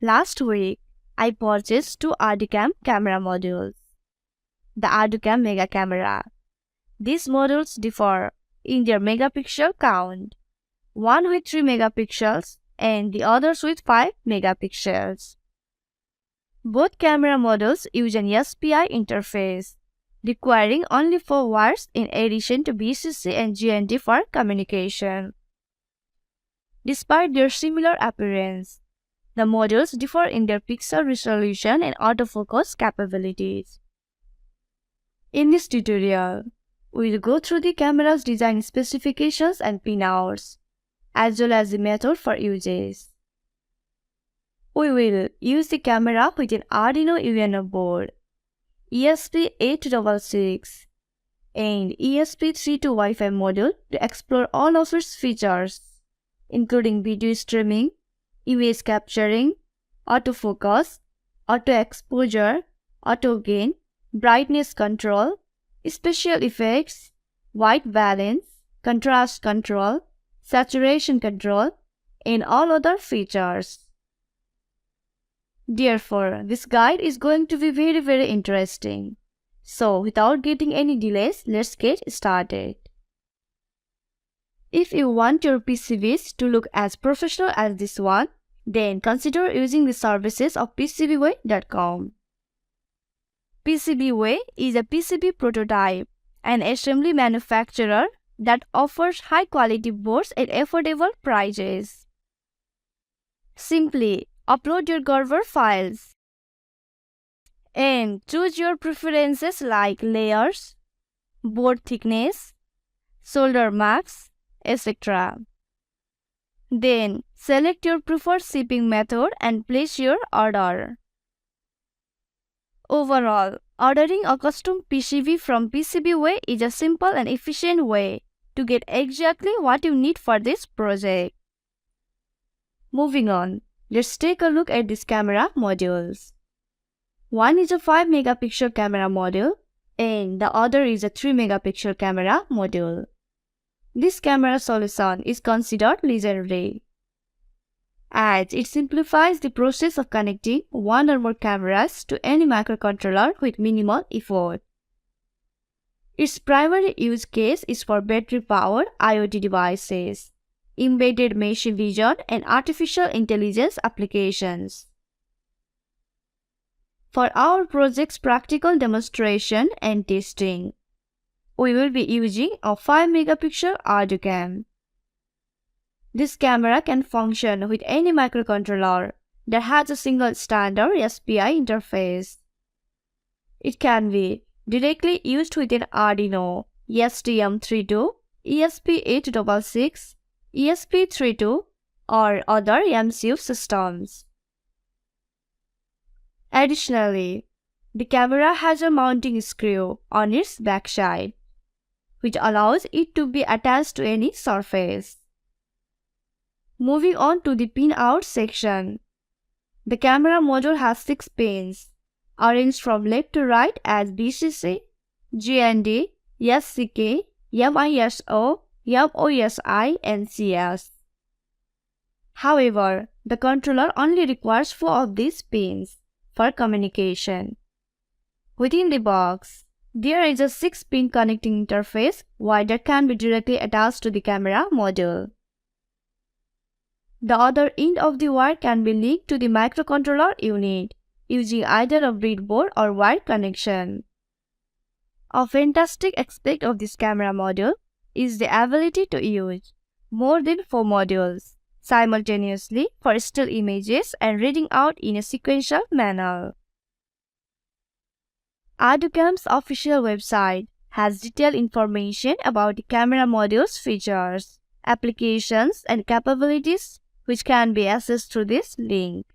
Last week, I purchased two Arducam camera modules. The Arducam Mega camera. These modules differ in their megapixel count, one with 3 megapixels and the others with 5 megapixels. Both camera models use an SPI interface, requiring only 4 wires in addition to VCC and GND for communication. Despite their similar appearance, the modules differ in their pixel resolution and autofocus capabilities. In this tutorial, we will go through the camera's design specifications and pinouts, as well as the method for uses. We will use the camera with an Arduino UNO board, ESP8266 and ESP32 Wi-Fi module to explore all of its features, including video streaming, image capturing, autofocus, auto exposure, auto gain, brightness control, special effects, white balance, contrast control, saturation control, and all other features. Therefore, this guide is going to be very interesting. So, without getting any delays, let's get started. If you want your PCBs to look as professional as this one, then consider using the services of PCBWay.com. PCBWay is a PCB prototype and assembly manufacturer that offers high-quality boards at affordable prices. Simply upload your Gerber files and choose your preferences like layers, board thickness, solder marks, etc. Then select your preferred shipping method and place your order. Overall, ordering a custom PCB from PCBWay is a simple and efficient way to get exactly what you need for this project. Moving on, let's take a look at these camera modules. One is a 5 megapixel camera module and the other is a 3 megapixel camera module. This camera solution is considered legendary, as it simplifies the process of connecting one or more cameras to any microcontroller with minimal effort. Its primary use case is for battery-powered IoT devices, embedded machine vision, and artificial intelligence applications. For our project's practical demonstration and testing, we will be using a 5 megapixel Arducam. This camera can function with any microcontroller that has a single standard SPI interface. It can be directly used with an Arduino, STM32, ESP8266, ESP32, or other MCU systems. Additionally, the camera has a mounting screw on its backside, which allows it to be attached to any surface. Moving on to the pinout section. The camera module has 6 pins, arranged from left to right as VCC, GND, SCK, MISO, MOSI, and CS. However, the controller only requires 4 of these pins for communication. Within the box, there is a 6-pin connecting interface wire that can be directly attached to the camera module. The other end of the wire can be linked to the microcontroller unit using either a breadboard or wire connection. A fantastic aspect of this camera module is the ability to use more than 4 modules simultaneously for still images and reading out in a sequential manner. Arducam's official website has detailed information about the camera module's features, applications, and capabilities, which can be accessed through this link.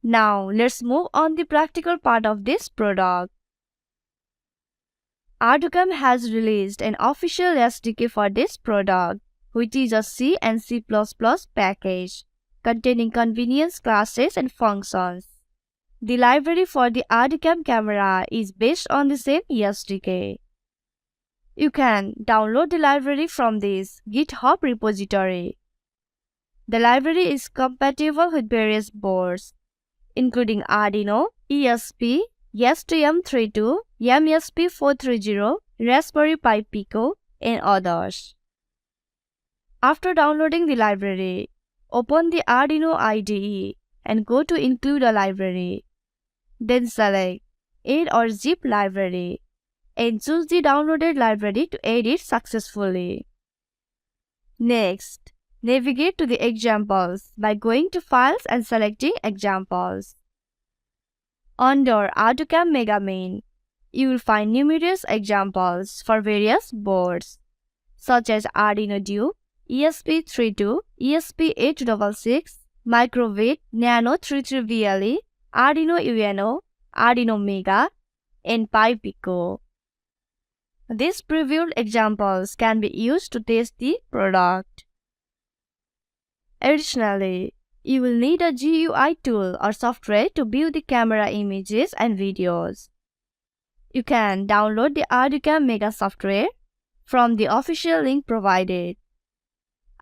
Now, let's move on to the practical part of this product. Arducam has released an official SDK for this product, which is a C and C++ package containing convenience classes and functions. The library for the Arducam camera is based on the same SDK. You can download the library from this GitHub repository. The library is compatible with various boards, including Arduino, ESP, STM32, ESP430, Raspberry Pi Pico, and others. After downloading the library, open the Arduino IDE and go to Include a Library. Then select Add or Zip Library and choose the downloaded library to add it successfully. Next, navigate to the examples by going to Files and selecting Examples. Under Arducam Mega main, you will find numerous examples for various boards, such as Arduino Duo, ESP32, ESP8266, Microwave, Nano 33VLE, Arduino UNO, Arduino Mega, and Pi Pico. These previewed examples can be used to test the product. Additionally, you will need a GUI tool or software to view the camera images and videos. You can download the Arducam Mega software from the official link provided.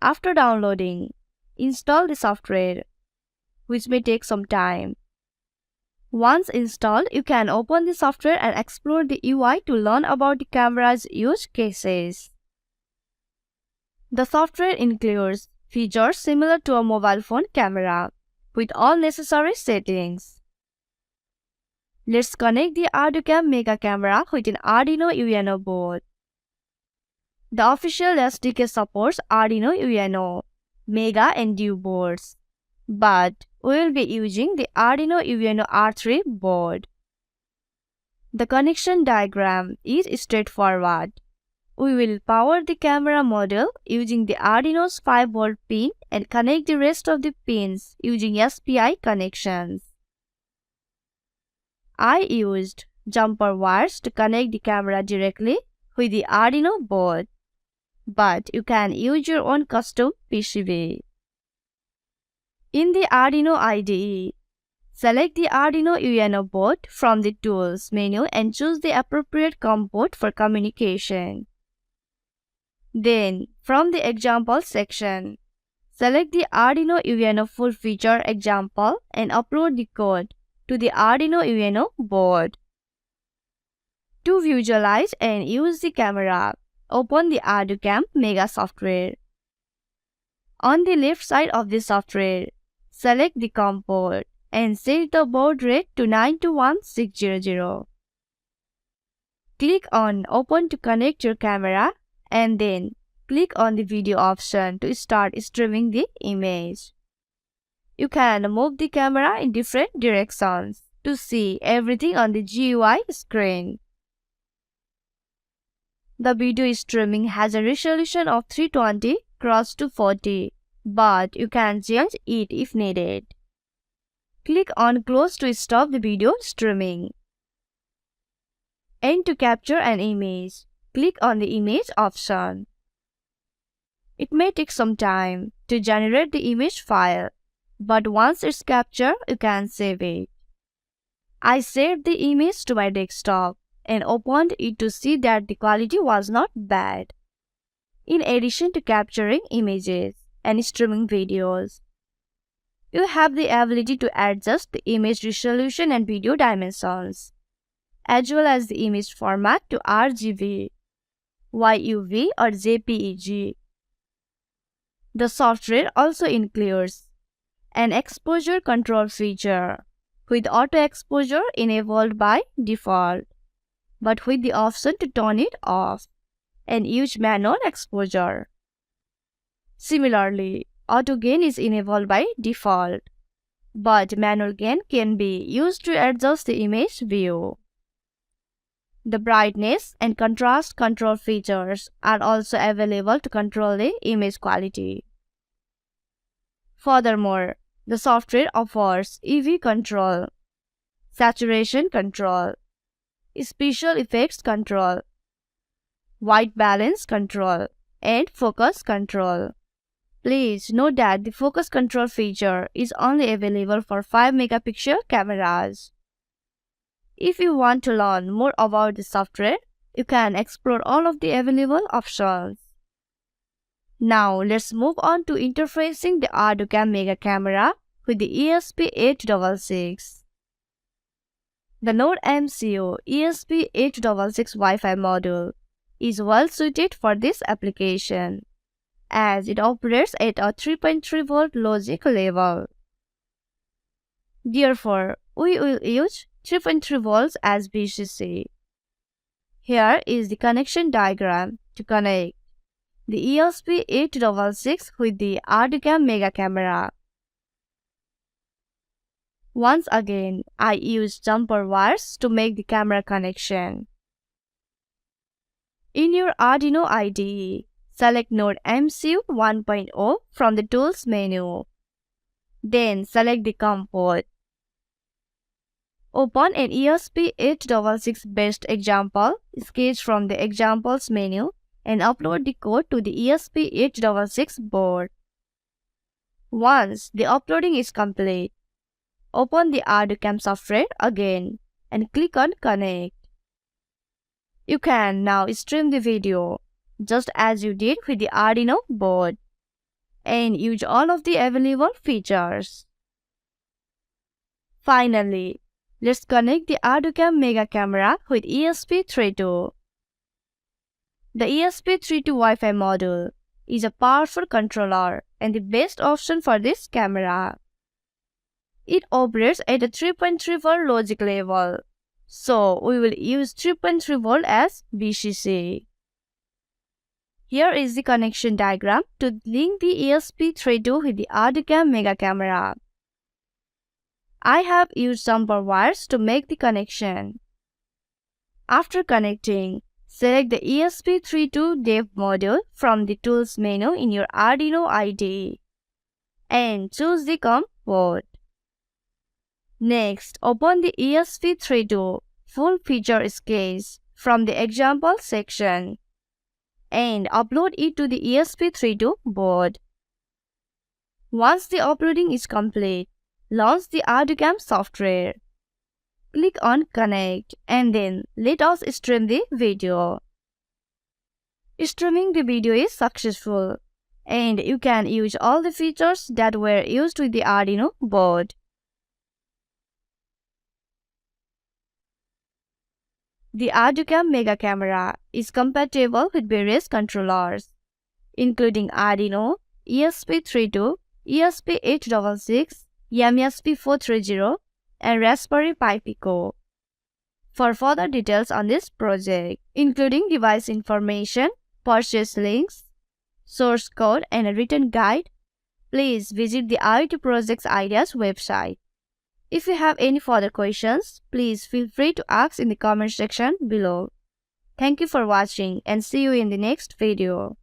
After downloading, install the software, which may take some time. Once installed, you can open the software and explore the UI to learn about the camera's use cases. The software includes features similar to a mobile phone camera, with all necessary settings. Let's connect the Arducam Mega camera with an Arduino UNO board. The official SDK supports Arduino UNO, Mega and Duo boards, but we will be using the Arduino UNO R3 board. The connection diagram is straightforward. We will power the camera module using the Arduino's 5V pin and connect the rest of the pins using SPI connections. I used jumper wires to connect the camera directly with the Arduino board, but you can use your own custom PCB. In the Arduino IDE, select the Arduino UNO board from the Tools menu and choose the appropriate COM port for communication. Then, from the Example section, select the Arduino UNO full feature example and upload the code to the Arduino UNO board. To visualize and use the camera, open the Arducam Mega software. On the left side of the software, select the COM port and set the baud rate to 921600. Click on Open to connect your camera and then click on the video option to start streaming the image. You can move the camera in different directions to see everything on the GUI screen. The video streaming has a resolution of 320x240, but you can change it if needed. Click on Close to stop the video streaming. And to capture an image, click on the Image option. It may take some time to generate the image file, but once it's captured, you can save it. I saved the image to my desktop and opened it to see that the quality was not bad. In addition to capturing images and streaming videos, you have the ability to adjust the image resolution and video dimensions, as well as the image format to RGB, YUV or JPEG. The software also includes an exposure control feature with auto exposure enabled by default, but with the option to turn it off and use manual exposure. Similarly, auto gain is enabled by default, but manual gain can be used to adjust the image view. The brightness and contrast control features are also available to control the image quality. Furthermore, the software offers EV control, saturation control, special effects control, white balance control, and focus control. Please note that the focus control feature is only available for 5-megapixel cameras. If you want to learn more about the software, you can explore all of the available options. Now let's move on to interfacing the Arducam Mega camera with the ESP8266. The Node MCU ESP8266 Wi-Fi module is well suited for this application, as it operates at a 3.3 volt logic level. Therefore, we will use 3.3 volts as VCC. Here is the connection diagram to connect the ESP8266 with the Arducam Mega camera. Once again, I used jumper wires to make the camera connection. In your Arduino IDE, select Node MCU 1.0 from the Tools menu. Then select the COM port. Open an ESP8266 based example sketched from the Examples menu and upload the code to the ESP8266 board. Once the uploading is complete, open the Arducam software again and click on Connect. You can now stream the video, just as you did with the Arduino board, and use all of the available features. Finally, let's connect the Arducam Mega camera with ESP32. The ESP32 Wi-Fi module is a powerful controller and the best option for this camera. It operates at a 3.3 volt logic level, so we will use 3.3 volt as VCC. Here is the connection diagram to link the ESP32 with the Arducam Mega camera. I have used jumper wires to make the connection. After connecting, select the ESP32 dev module from the Tools menu in your Arduino IDE and choose the COM port. Next, open the ESP32 full feature sketch from the Example section and upload it to the ESP32 board. Once the uploading is complete, launch the Arducam software. Click on Connect and then let us stream the video. Streaming the video is successful and you can use all the features that were used with the Arduino board. The Arducam Mega camera is compatible with various controllers, including Arduino, ESP32, ESP8266, ESP430, and Raspberry Pi Pico. For further details on this project, including device information, purchase links, source code, and a written guide, please visit the iotprojectsideas website. If you have any further questions, please feel free to ask in the comment section below. Thank you for watching and see you in the next video.